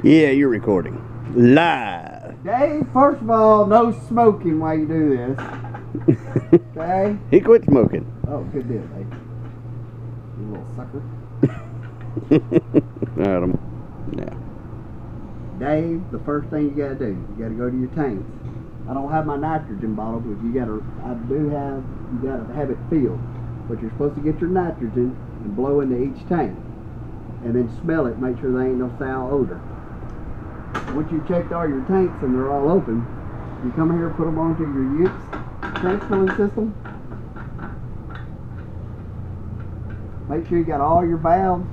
Yeah, you're recording. Live. Dave, first of all, no smoking while you do this. Okay? He quit smoking. Oh, good deal, Dave. You little sucker. Adam. Yeah. Dave, the first thing you gotta do, you gotta go to your tanks. I don't have my nitrogen bottle, but you gotta have it filled. But you're supposed to get your nitrogen and blow into each tank. And then smell it, make sure there ain't no foul odor. Once you checked all your tanks and they're all open, you come here, put them onto your Utes transfilling system. Make sure you got all your valves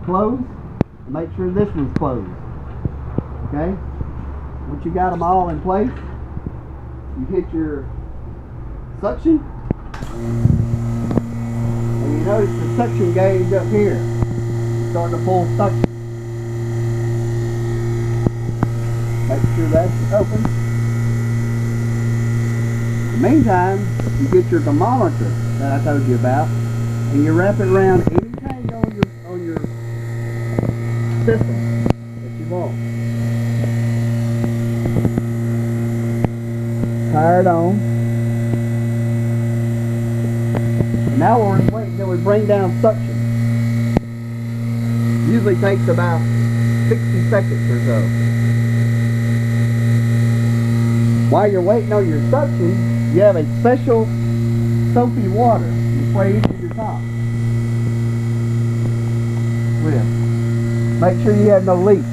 closed. And make sure this one's closed. Okay? Once you got them all in place, you hit your suction. And you notice the suction gauge up here. It's starting to pull suction. Make sure that's open. In the meantime, you get your thermometer that I told you about, and you wrap it around any tank on your system that you want. Tie it on. And now we're waiting until we bring down suction. Usually takes about 60 seconds or so. While you're waiting on your suction, you have a special soapy water you spray into your top. With. Make sure you have no leaks.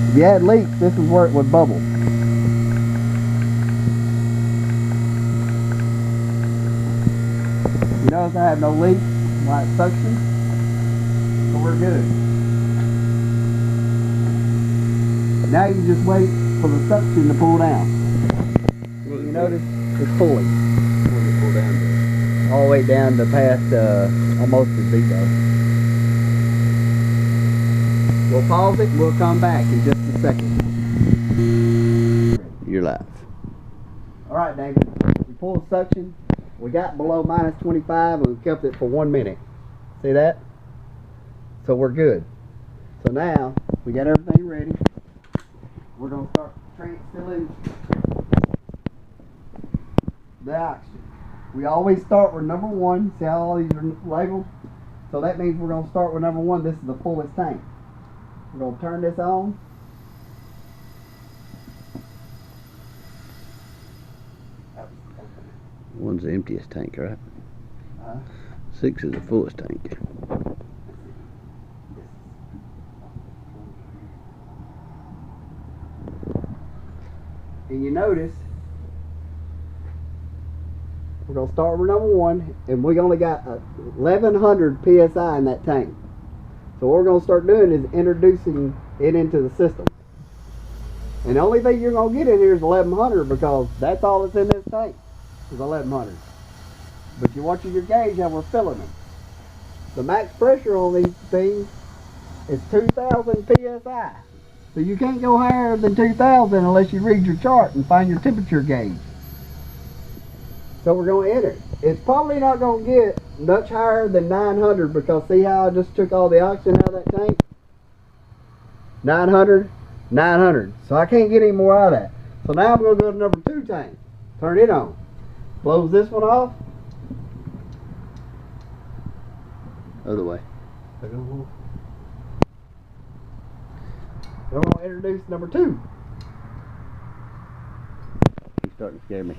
If you had leaks, this is where it would bubble. You notice I have no leaks while it's suction, so we're good. Now you just wait for the suction to pull down. You notice it's pulling. When it pull down to? All the way down to past almost to zero. We'll pause it and we'll come back in just a second. You're live. Alright, David. We pulled suction. We got below minus 25 and we kept it for 1 minute. See that? So we're good. So now we got everything ready. We're going to start transfilling the oxygen. We always start with number 1. See how all these are labeled? So that means we're going to start with number 1. This is the fullest tank. We're going to turn this on. One's the emptiest tank, right? 6 is the fullest tank. And you notice we're going to start with number 1, and we only got 1100 psi in that tank. So what we're going to start doing is introducing it into the system. And the only thing you're going to get in here is 1100 because that's all that's in this tank is 1100. But you're watching your gauge how we're filling them. The max pressure on these things is 2000 psi. So you can't go higher than 2000 unless you read your chart and find your temperature gauge. So we're going to enter. It's probably not going to get much higher than 900 because see how I just took all the oxygen out of that tank? 900, 900. So I can't get any more out of that. So now I'm going to go to number 2 tank. Turn it on. Close this one off. Other way. We're going to introduce number 2. He's starting to scare me.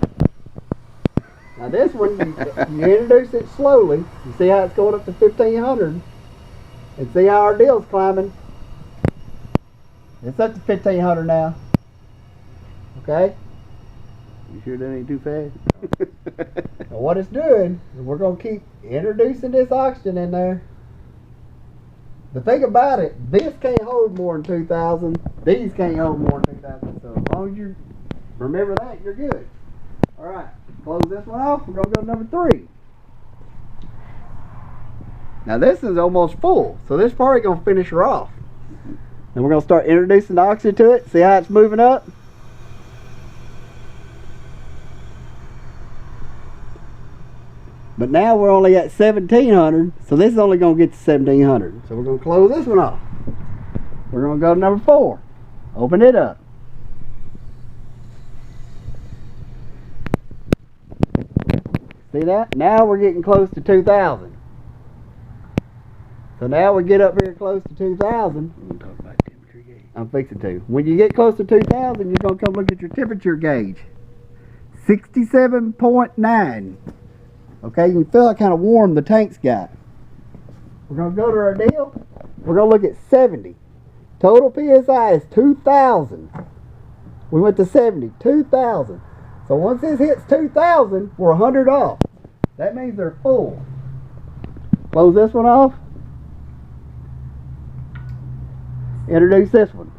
Now this one, you introduce it slowly. You see how it's going up to 1500. And see how our deal's climbing. It's up to 1500 now. Okay? You sure that ain't too fast? Now what it's doing, is we're going to keep introducing this oxygen in there. The thing about it, this can't hold more than 2000. These can't hold more than 2000. So as long as you remember that, you're good. Alright, close this one off. We're going to go to number 3. Now this is almost full, so this part is going to finish her off. And we're going to start introducing the oxygen to it. See how it's moving up? But now we're only at 1700, so this is only going to get to 1700. So we're going to close this one off. We're going to go to number 4. Open it up. See that? Now we're getting close to 2,000. So now we get up here close to 2,000. We're going to talk about temperature gauge. I'm fixing to. When you get close to 2,000, you're going to come look at your temperature gauge. 67.9. Okay, you can feel how kind of warm the tank's got. We're going to go to our deal. We're going to look at 70. Total PSI is 2,000. We went to 70, 2,000. So once this hits 2,000, we're 100 off. That means they're full. Close this one off. Introduce this one.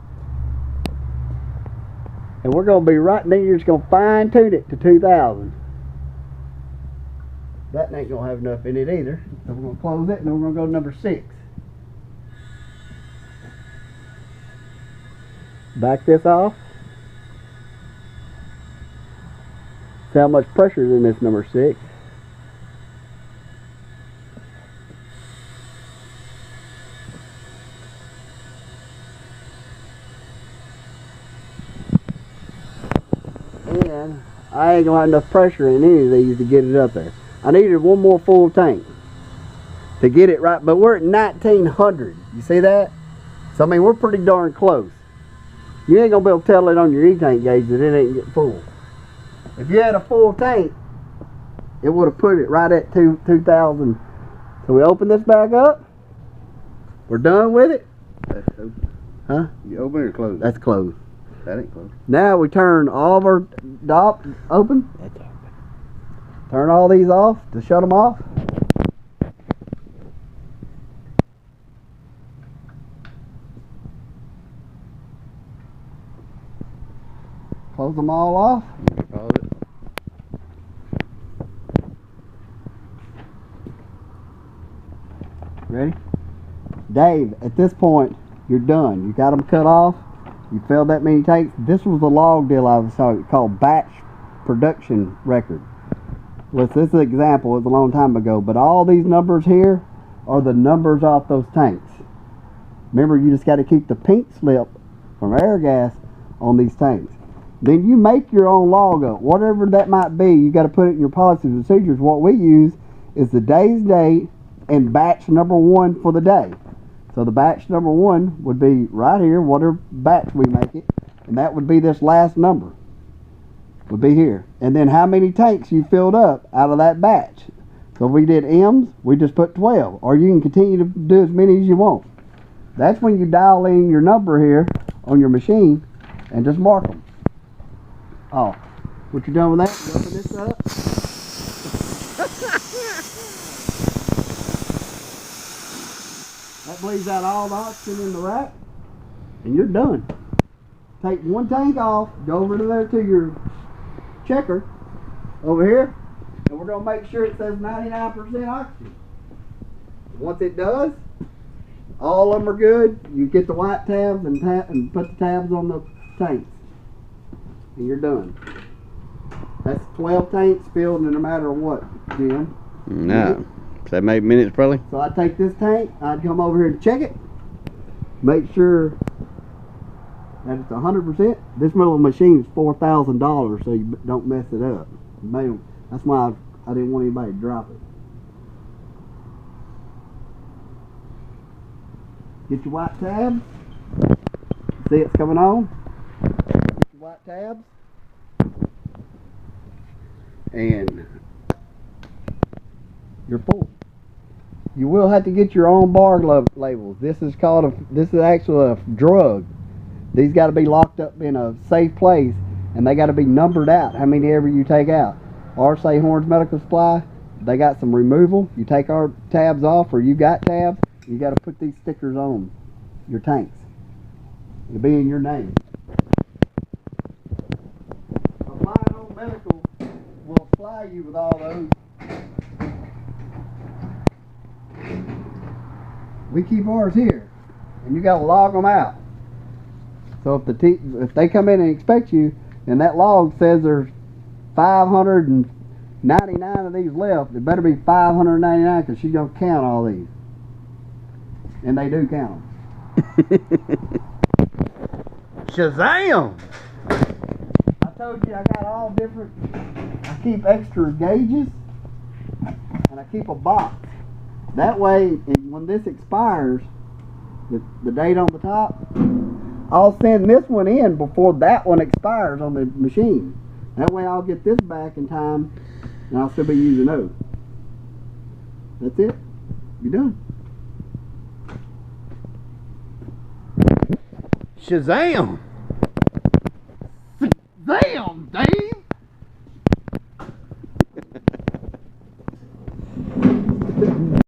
And we're going to be right there. You're just going to fine tune it to 2,000. That ain't going to have enough in it either. So we're going to close it and then we're going to go to number 6. Back this off. See how much pressure is in this number 6. And I ain't gonna have enough pressure in any of these to get it up there. I needed one more full tank to get it right, but we're at 1,900. You see that? So I mean, we're pretty darn close. You ain't gonna be able to tell it on your E-tank gauge that it ain't getting full. If you had a full tank, it would have put it right at 2,000. So we open this back up. We're done with it. That's open. Huh? You open it or close it? That's closed. That ain't closed. Now we turn all of our dots open. That's open. Turn all these off to shut them off. Close them all off. Pause it. Ready? Dave, at this point, you're done. You got them cut off. You filled that many tanks. This was the log deal I was talking called batch production record. This is an example. It was a long time ago. But all these numbers here are the numbers off those tanks. Remember, you just got to keep the pink slip from air gas on these tanks. Then you make your own log up. Whatever that might be, you got to put it in your policy and procedures. What we use is the day's date and batch number 1 for the day. So the batch number 1 would be right here, whatever batch we make it, and that would be this last number. Would be here. And then how many tanks you filled up out of that batch. So if we did M's, we just put 12. Or you can continue to do as many as you want. That's when you dial in your number here on your machine and just mark them. Oh, what you done with that? You open this up. That bleeds out all the oxygen in the rack, and you're done. Take one tank off, go over to there to your checker over here, and we're going to make sure it says 99% oxygen. Once it does, all of them are good. You get the white tabs and put the tabs on the tanks, and you're done. That's 12 tanks filled no matter what, Jim. No. So that made minutes probably? So I take this tank, I'd come over here and check it, make sure that it's 100%. This little machine is $4,000, so you don't mess it up. That's why I didn't want anybody to drop it. Get your white tabs. See it's coming on. Get your white tabs. And you're full. You will have to get your own bar labels. This is actually a drug. These got to be locked up in a safe place, and they got to be numbered out. How many ever you take out? RSA Horns Medical Supply. They got some removal. You take our tabs off, or you got tabs. You got to put these stickers on your tanks. It'll be in your name. Apply Home Medical will supply you with all those. We keep ours here, and you got to log them out. So if they come in and inspect you, and that log says there's 599 of these left, it better be 599 because she's gonna count all these, and they do count them. Shazam! I told you I got all different. I keep extra gauges, and I keep a box. That way, when this expires, the date on the top, I'll send this one in before that one expires on the machine. That way I'll get this back in time, and I'll still be using those. That's it. You're done. Shazam!